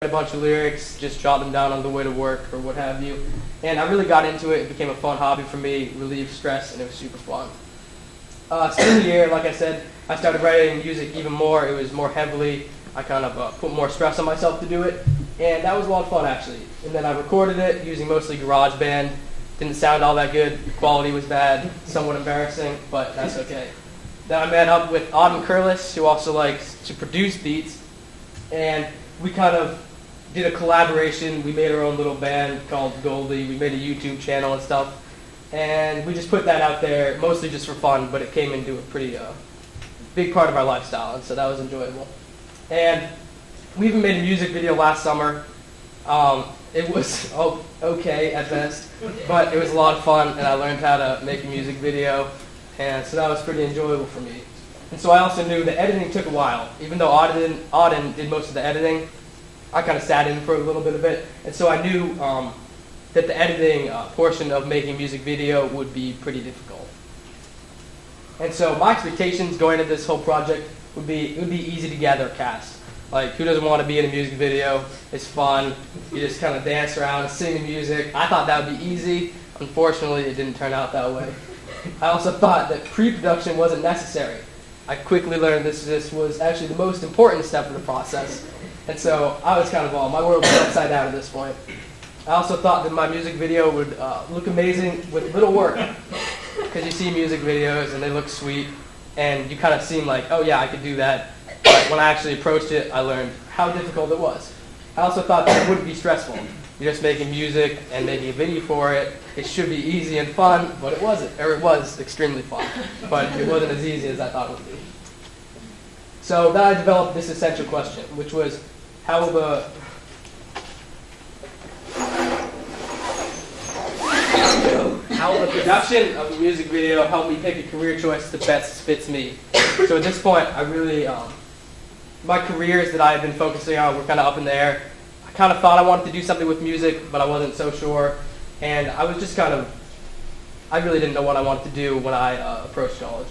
a bunch of lyrics, just jot them down on the way to work or what have you. And I really got into it. It became a fun hobby for me, relieved stress, and it was super fun. Senior year, like I said, I started writing music even more. It was more heavily. I kind of put more stress on myself to do it, and that was a lot of fun actually. And then I recorded it using mostly GarageBand. Didn't sound all that good. The quality was bad, somewhat embarrassing, but that's okay. Then I met up with Autumn Curlis, who also likes to produce beats, and we kind of did a collaboration. We made our own little band called Goldie. We made a YouTube channel and stuff, and we just put that out there mostly just for fun, but it came into a pretty big part of our lifestyle, and so that was enjoyable. And we even made a music video last summer. It was okay at best, but it was a lot of fun, and I learned how to make a music video, and so that was pretty enjoyable for me. And so I also knew that editing took a while. Even though Auden did most of the editing, I kind of sat in for a little bit of it, and so I knew that the editing portion of making a music video would be pretty difficult. And so my expectations going into this whole project would be, it would be easy to gather a cast. Like, who doesn't want to be in a music video? It's fun. You just kind of dance around and sing the music. I thought that would be easy. Unfortunately, it didn't turn out that way. I also thought that pre-production wasn't necessary. I quickly learned this was actually the most important step of the process. And so I was kind of my world was upside down at this point. I also thought that my music video would look amazing with little work. Because you see music videos and they look sweet, and you kind of seem like, oh yeah, I could do that. But when I actually approached it, I learned how difficult it was. I also thought that it wouldn't be stressful. You're just making music and making a video for it. It should be easy and fun, but it wasn't. Or it was extremely fun, but it wasn't as easy as I thought it would be. So then I developed this essential question, which was, how will the production of a music video help me pick a career choice that best fits me? So at this point, I really, my careers that I had been focusing on were kind of up in the air. I kind of thought I wanted to do something with music, but I wasn't so sure. And I was just kind of, I really didn't know what I wanted to do when I approached college.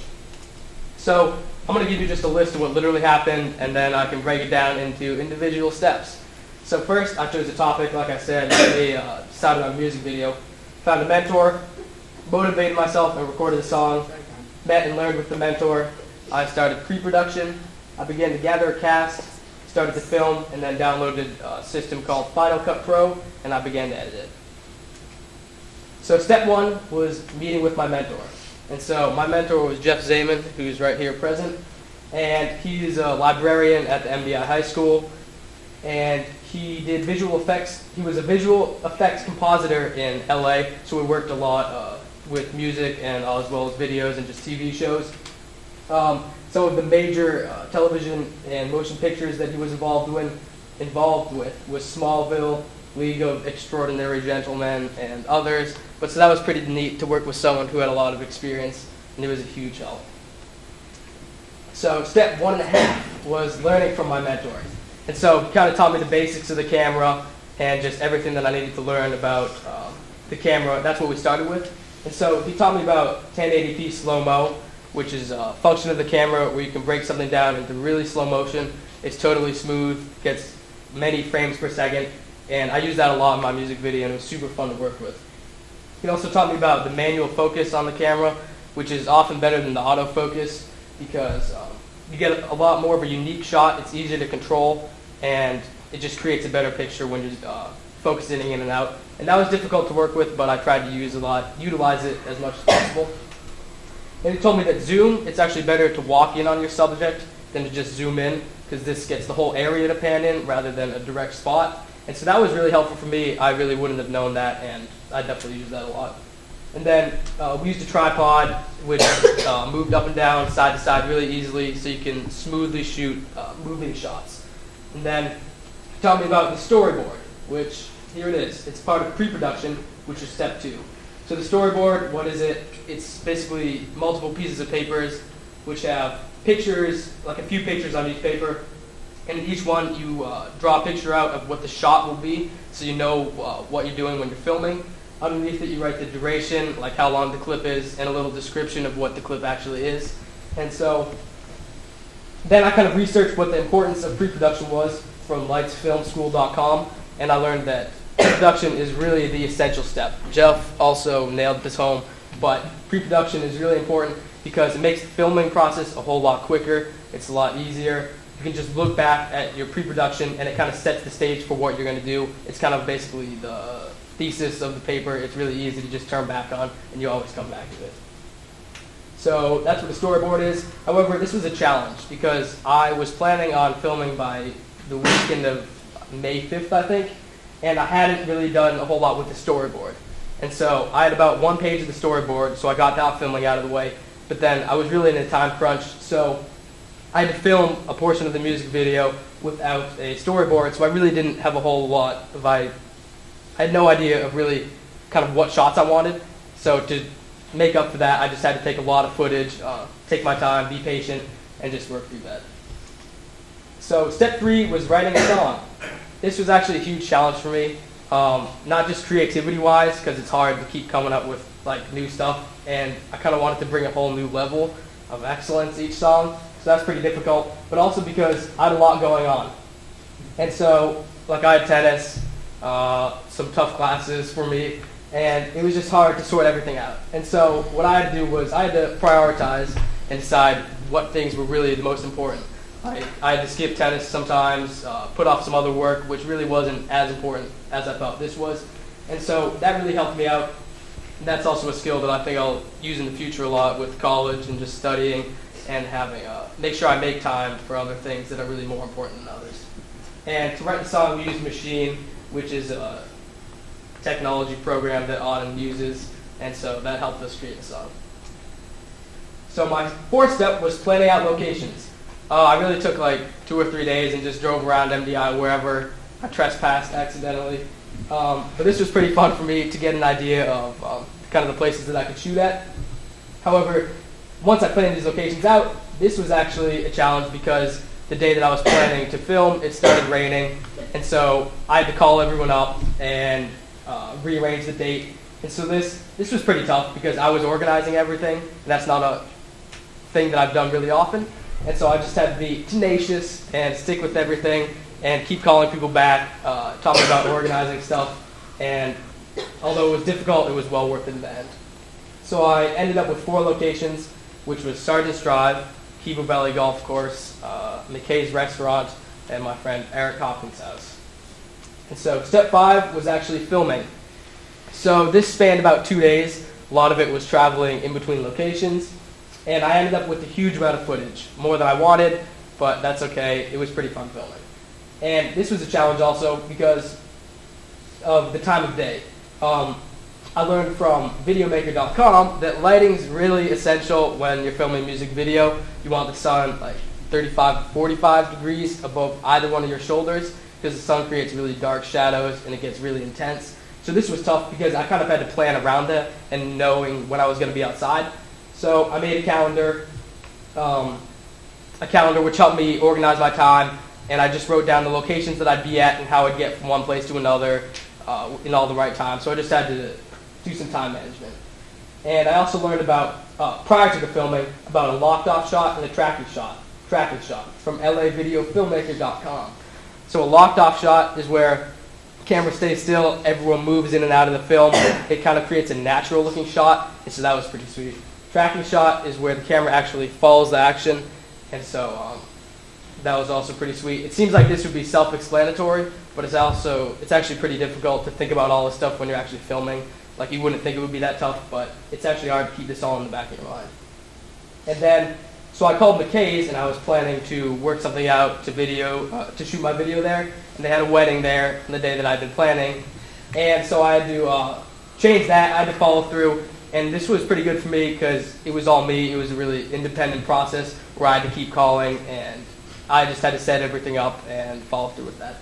So I'm going to give you just a list of what literally happened, and then I can break it down into individual steps. So first, I chose a topic, like I said, I decided on a music video. Found a mentor, motivated myself, and recorded a song. Met and learned with the mentor. I started pre-production. I began to gather a cast, started to film, and then downloaded a system called Final Cut Pro, and I began to edit it. So step one was meeting with my mentor. And so my mentor was Jeff Zaman, who's right here present. And he's a librarian at the MDIHS High School. And he did visual effects. He was a visual effects compositor in LA, so we worked a lot with music and as well as videos and just TV shows. Some of the major television and motion pictures that he was involved with was Smallville, League of Extraordinary Gentlemen, and others. But so that was pretty neat to work with someone who had a lot of experience, and it was a huge help. So step 1.5 was learning from my mentor. And so he kind of taught me the basics of the camera and just everything that I needed to learn about the camera. That's what we started with. And so he taught me about 1080p slow-mo, which is a function of the camera where you can break something down into really slow motion. It's totally smooth, gets many frames per second, and I use that a lot in my music video, and it was super fun to work with. He also taught me about the manual focus on the camera, which is often better than the autofocus because you get a lot more of a unique shot. It's easier to control, and it just creates a better picture when you're focusing in and out. And that was difficult to work with, but I tried to utilize it as much as possible. And he told me that zoom, it's actually better to walk in on your subject than to just zoom in, because this gets the whole area to pan in rather than a direct spot. And so that was really helpful for me. I really wouldn't have known that, and I definitely use that a lot. And then we used a tripod, which moved up and down, side to side really easily, so you can smoothly shoot moving shots. And then he taught me about the storyboard, which, here it is. It's part of pre-production, which is step 2. So the storyboard, what is it? It's basically multiple pieces of papers, which have pictures, like a few pictures on each paper. And in each one, you draw a picture out of what the shot will be, so you know what you're doing when you're filming. Underneath it, you write the duration, like how long the clip is, and a little description of what the clip actually is. And so then I kind of researched what the importance of pre-production was, from lightsfilmschool.com, and I learned that pre-production is really the essential step. Jeff also nailed this home, but pre-production is really important because it makes the filming process a whole lot quicker. It's a lot easier. You can just look back at your pre-production, and it kind of sets the stage for what you're going to do. It's kind of basically the thesis of the paper. It's really easy to just turn back on, and you always come back to it. So that's what a storyboard is. However, this was a challenge because I was planning on filming by the weekend of May 5th, I think, and I hadn't really done a whole lot with the storyboard. And so I had about one page of the storyboard, so I got that filming out of the way. But then I was really in a time crunch, so I had to film a portion of the music video without a storyboard, so I really didn't have a whole lot of I had no idea of really kind of what shots I wanted. So to make up for that, I just had to take a lot of footage, take my time, be patient, and just work through that. So step 3 was writing a song. This was actually a huge challenge for me, not just creativity-wise, because it's hard to keep coming up with like new stuff, and I kind of wanted to bring a whole new level of excellence each song, so that's pretty difficult, but also because I had a lot going on. And so, like I had tennis, some tough classes for me, and it was just hard to sort everything out. And so what I had to do was I had to prioritize and decide what things were really the most important. I had to skip tennis sometimes, put off some other work, which really wasn't as important as I thought this was. And so that really helped me out. And that's also a skill that I think I'll use in the future a lot with college and just studying and having, make sure I make time for other things that are really more important than others. And to write the song, we used Machine, which is a technology program that Autumn uses, and so that helped us create the song. So my 4th step was planning out locations. I really took like 2 or 3 days and just drove around MDI wherever I trespassed accidentally. But this was pretty fun for me to get an idea of kind of the places that I could shoot at. However, once I planned these locations out, this was actually a challenge because the day that I was planning to film, it started raining, and so I had to call everyone up and rearrange the date. And so this was pretty tough because I was organizing everything, and that's not a thing that I've done really often. And so I just had to be tenacious and stick with everything and keep calling people back, talking about organizing stuff. And although it was difficult, it was well worth it in the end. So I ended up with 4 locations, which was Sergeant's Drive, Kibo Valley Golf Course, McKay's Restaurant, and my friend Eric Hopkins' house. And so step 5 was actually filming. So this spanned about 2 days. A lot of it was traveling in between locations. And I ended up with a huge amount of footage, more than I wanted, but that's okay. It was pretty fun filming. And this was a challenge also because of the time of day. I learned from videomaker.com that lighting's really essential when you're filming music video. You want the sun like 35 to 45 degrees above either one of your shoulders because the sun creates really dark shadows and it gets really intense. So this was tough because I kind of had to plan around that and knowing when I was going to be outside. So I made a calendar which helped me organize my time, and I just wrote down the locations that I'd be at and how I'd get from one place to another in all the right time. So I just had to do some time management. And I also learned about, prior to the filming, about a locked off shot and a tracking shot from lavideofilmmaker.com. So a locked off shot is where the camera stays still, everyone moves in and out of the film. It kind of creates a natural looking shot, and so that was pretty sweet. Tracking shot is where the camera actually follows the action, and so that was also pretty sweet. It seems like this would be self-explanatory, but it's actually pretty difficult to think about all this stuff when you're actually filming. Like you wouldn't think it would be that tough, but it's actually hard to keep this all in the back of your mind. And then, so I called McKay's, and I was planning to work something out to shoot my video there, and they had a wedding there on the day that I'd been planning, and so I had to change that. I had to follow through. And this was pretty good for me because it was all me. It was a really independent process where I had to keep calling, and I just had to set everything up and follow through with that.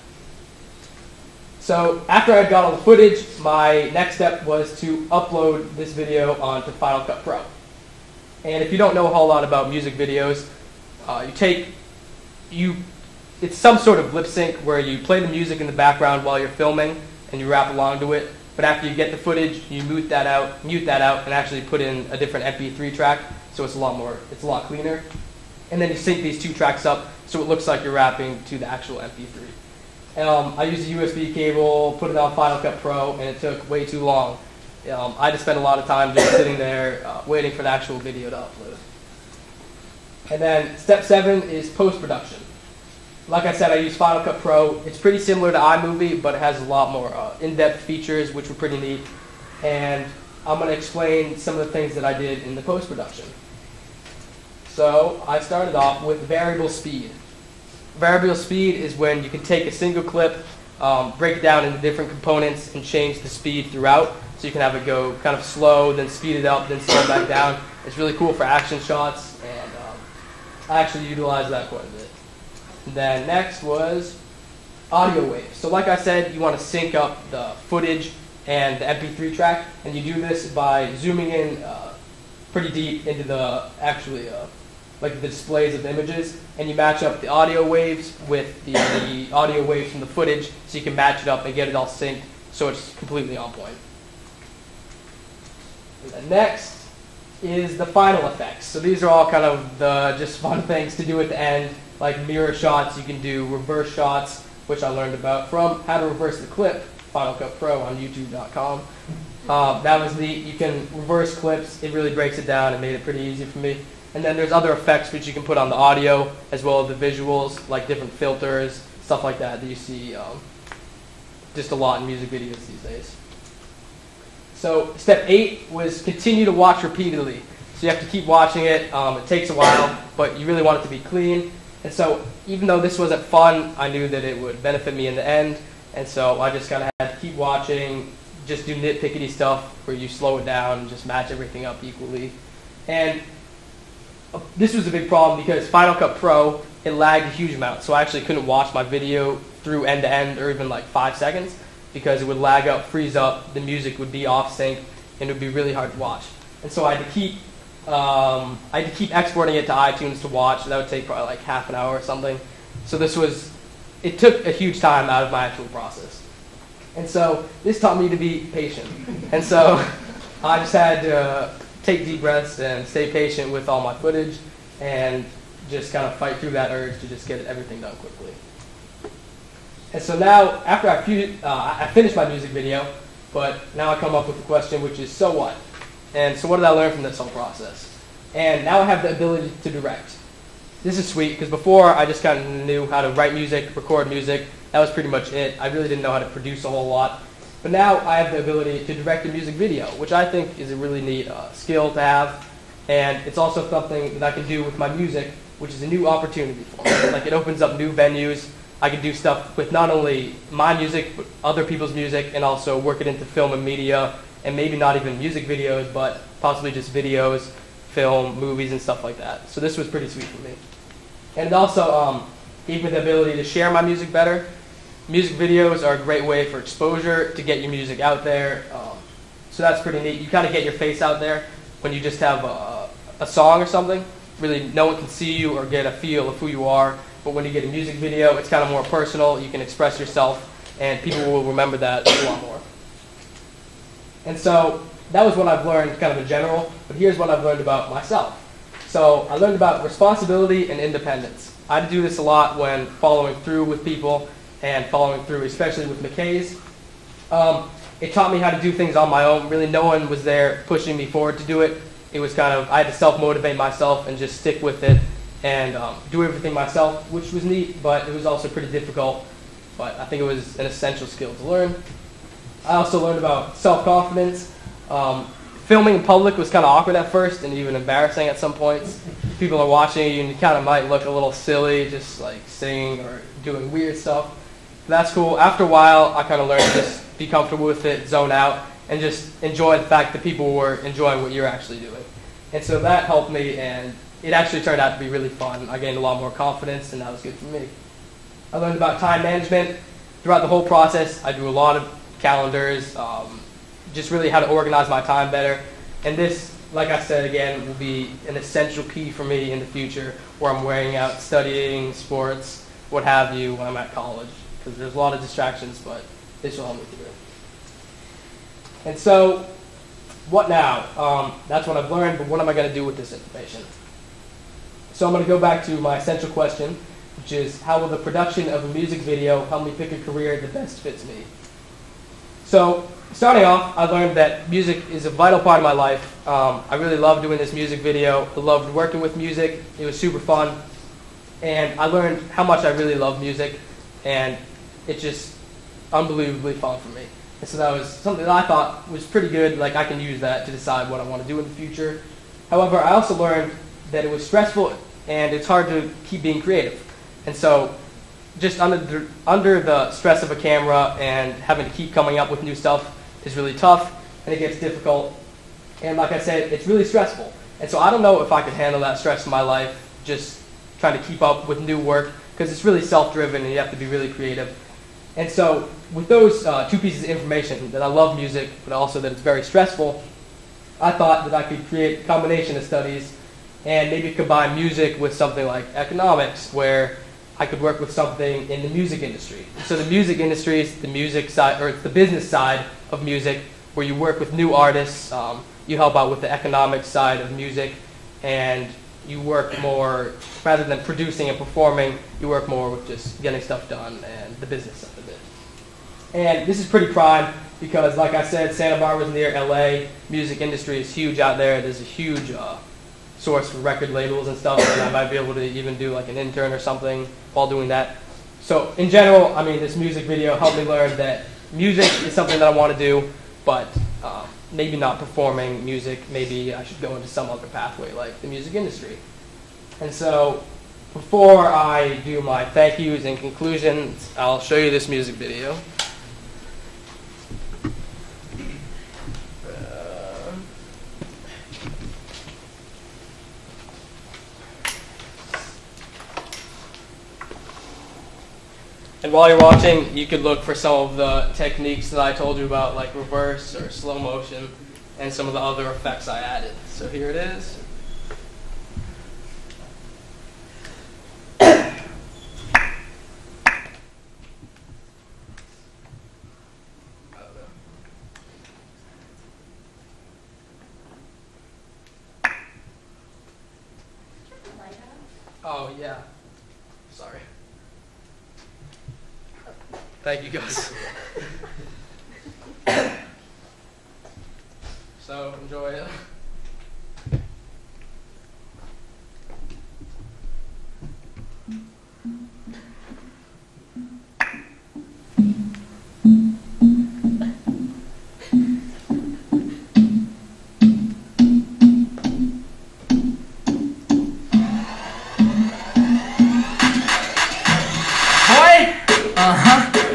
So after I got all the footage, my next step was to upload this video onto Final Cut Pro. And if you don't know a whole lot about music videos, it's some sort of lip sync where you play the music in the background while you're filming and you rap along to it. But after you get the footage, you mute that out, and actually put in a different MP3 track, so it's a lot cleaner. And then you sync these 2 tracks up, so it looks like you're rapping to the actual MP3. I used a USB cable, put it on Final Cut Pro, and it took way too long. I just spent a lot of time just sitting there waiting for the actual video to upload. And then step 7 is post-production. Like I said, I use Final Cut Pro. It's pretty similar to iMovie, but it has a lot more in-depth features, which were pretty neat. And I'm going to explain some of the things that I did in the post-production. So I started off with variable speed. Variable speed is when you can take a single clip, break it down into different components, and change the speed throughout. So you can have it go kind of slow, then speed it up, then slow back down. It's really cool for action shots, and I actually utilize that quite a bit. Then next was audio waves. So like I said, you want to sync up the footage and the MP3 track, and you do this by zooming in pretty deep into the actually like the displays of the images, and you match up the audio waves with the audio waves from the footage, so you can match it up and get it all synced so it's completely on point. And then next is the final effects. So these are all kind of the just fun things to do at the end, like mirror shots. You can do reverse shots, which I learned about from How to Reverse the Clip, Final Cut Pro on YouTube.com. That was neat. You can reverse clips. It really breaks it down. It made it pretty easy for me. And then there's other effects which you can put on the audio as well as the visuals, like different filters, stuff like that you see just a lot in music videos these days. So step 8 was continue to watch repeatedly. So you have to keep watching it. It takes a while, but you really want it to be clean. And so even though this wasn't fun, I knew that it would benefit me in the end. And so I just kind of had to keep watching, just do nitpickety stuff where you slow it down and just match everything up equally. And this was a big problem because Final Cut Pro, it lagged a huge amount. So I actually couldn't watch my video through end to end or even like 5 seconds because it would lag up, freeze up, the music would be off sync, and it would be really hard to watch. And so I had to keep exporting it to iTunes to watch. That would take probably like half an hour or something. So it took a huge time out of my actual process. And so this taught me to be patient. And so I just had to take deep breaths and stay patient with all my footage and just kind of fight through that urge to just get everything done quickly. And so now, after I finished my music video, but now I come up with the question, which is, so what? And so what did I learn from this whole process? And now I have the ability to direct. This is sweet, because before I just kind of knew how to write music, record music. That was pretty much it. I really didn't know how to produce a whole lot. But now I have the ability to direct a music video, which I think is a really neat skill to have. And it's also something that I can do with my music, which is a new opportunity for me. Like, it opens up new venues. I can do stuff with not only my music, but other people's music, and also work it into film and media, and maybe not even music videos, but possibly just videos, film, movies, and stuff like that. So this was pretty sweet for me. And it also gave me the ability to share my music better. Music videos are a great way for exposure, to get your music out there. So that's pretty neat. You kind of get your face out there when you just have a song or something. Really, no one can see you or get a feel of who you are. But when you get a music video, it's kind of more personal. You can express yourself, and people will remember that a lot more. And so that was what I've learned kind of in general, but here's what I've learned about myself. So I learned about responsibility and independence. I had to do this a lot when following through with people and following through, especially with McKay's. It taught me how to do things on my own. Really, no one was there pushing me forward to do it. It was kind of, I had to self-motivate myself and just stick with it and do everything myself, which was neat, but it was also pretty difficult. But I think it was an essential skill to learn. I also learned about self-confidence. Filming in public was kind of awkward at first and even embarrassing at some points. People are watching you and you kind of might look a little silly, just like singing or doing weird stuff. But that's cool. After a while, I kind of learned to just be comfortable with it, zone out, and just enjoy the fact that people were enjoying what you're actually doing. And so that helped me, and it actually turned out to be really fun. I gained a lot more confidence, and that was good for me. I learned about time management. Throughout the whole process, I do a lot of calendars, just really how to organize my time better. And this, like I said again, will be an essential key for me in the future, where I'm wearing out studying, sports, what have you, when I'm at college. Because there's a lot of distractions, but this will help me through. And so, what now? That's what I've learned, but what am I going to do with this information? So I'm going to go back to my essential question, which is how will the production of a music video help me pick a career that best fits me? So, starting off, I learned that music is a vital part of my life. I really loved doing this music video. I loved working with music. It was super fun. And I learned how much I really love music, and it's just unbelievably fun for me. And so that was something that I thought was pretty good, like I can use that to decide what I want to do in the future. However, I also learned that it was stressful and it's hard to keep being creative. And so just under the stress of a camera and having to keep coming up with new stuff is really tough, and it gets difficult. And like I said, it's really stressful. And so I don't know if I could handle that stress in my life, just trying to keep up with new work, because it's really self-driven and you have to be really creative. And so with those two pieces of information, that I love music, but also that it's very stressful, I thought that I could create a combination of studies and maybe combine music with something like economics, where I could work with something in the music industry. So the music industry is the music side, or it's the business side of music, where you work with new artists, you help out with the economic side of music, and you work more, rather than producing and performing, you work more with just getting stuff done and the business side of it. And this is pretty prime because, like I said, Santa Barbara's near LA. Music industry is huge out there. There's a huge source for record labels and stuff, and I might be able to even do like an intern or something while doing that. So in general, I mean, this music video helped me learn that music is something that I want to do, but maybe not performing music. Maybe I should go into some other pathway like the music industry. And so before I do my thank yous and conclusions, I'll show you this music video. And while you're watching, you could look for some of the techniques that I told you about, like reverse or slow motion, and some of the other effects I added. So here it is. Oh, yeah. Sorry. Thank you, guys. So, enjoy it.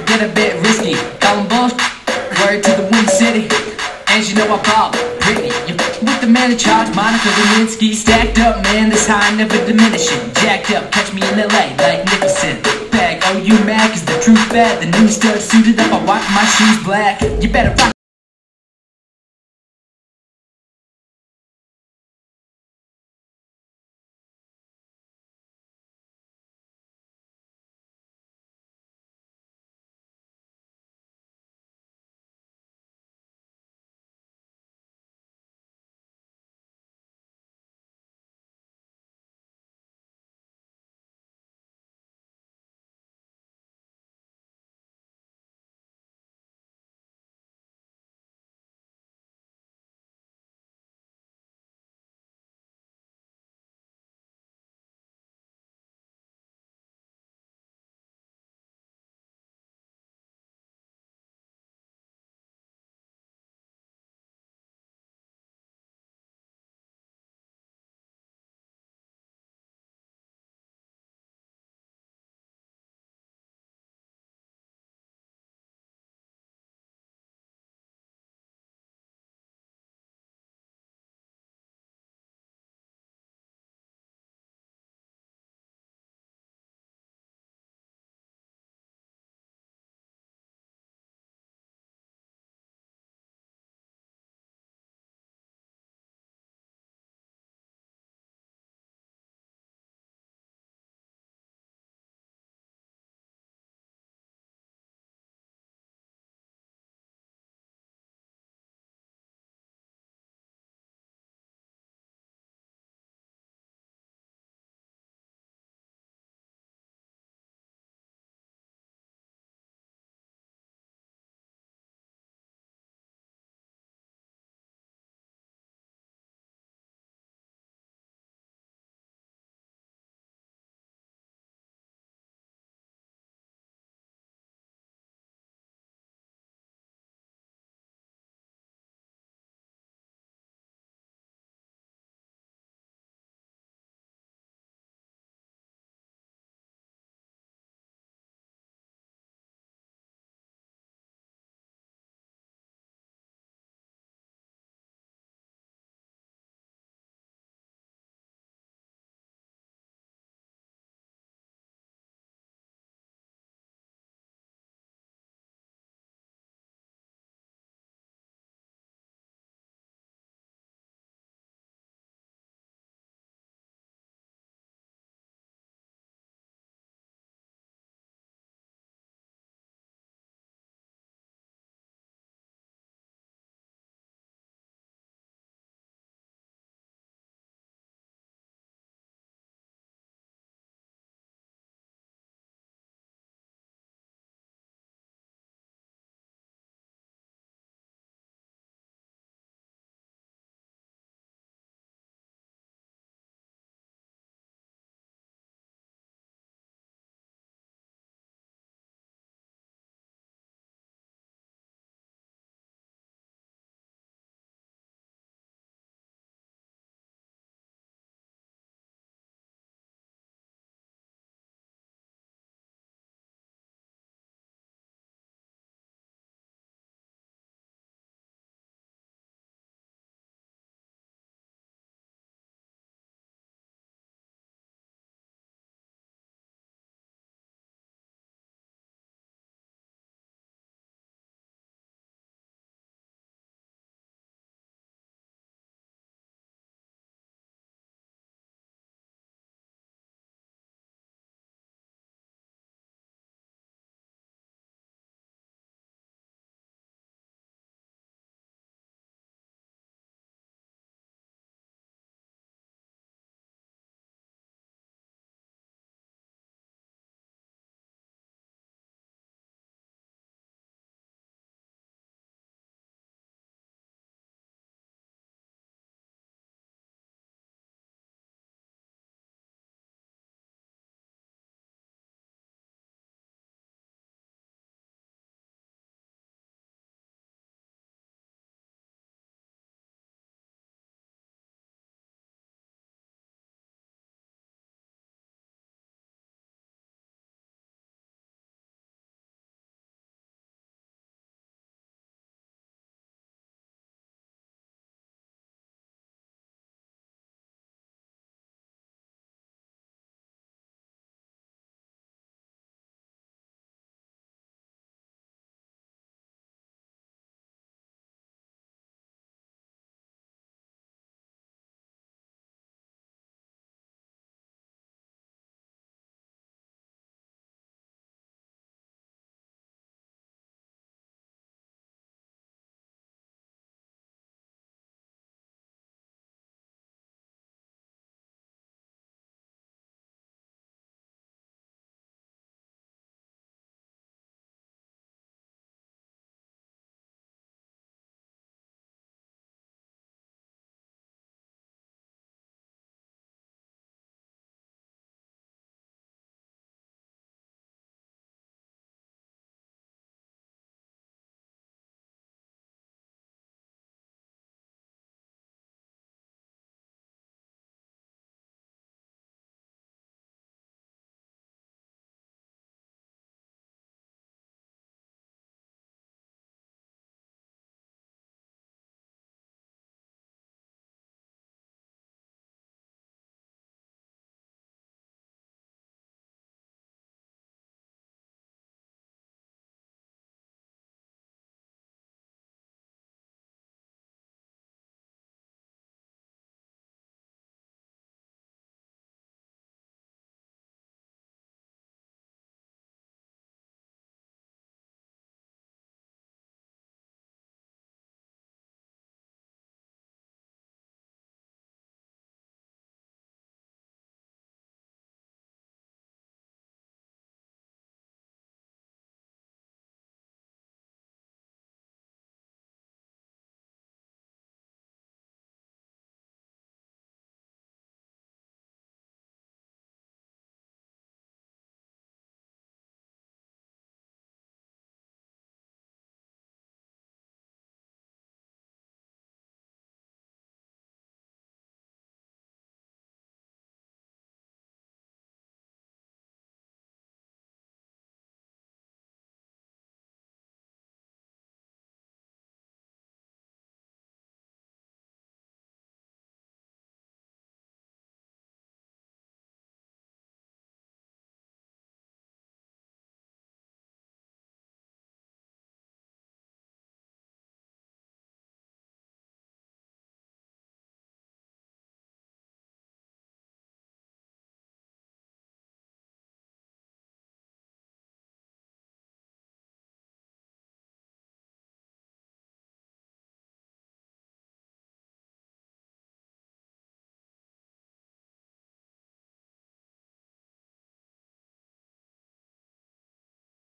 Get a bit risky, calling bullshit, word to the Wind City. And you know I ball pretty. You with the man in charge, Monica Lewinsky. Stacked up, man, this high never diminishing. Jacked up, catch me in LA like Nicholson. Bag, oh you mad, cause the truth bad. The new stud suited up, I watch my shoes black. You better rock.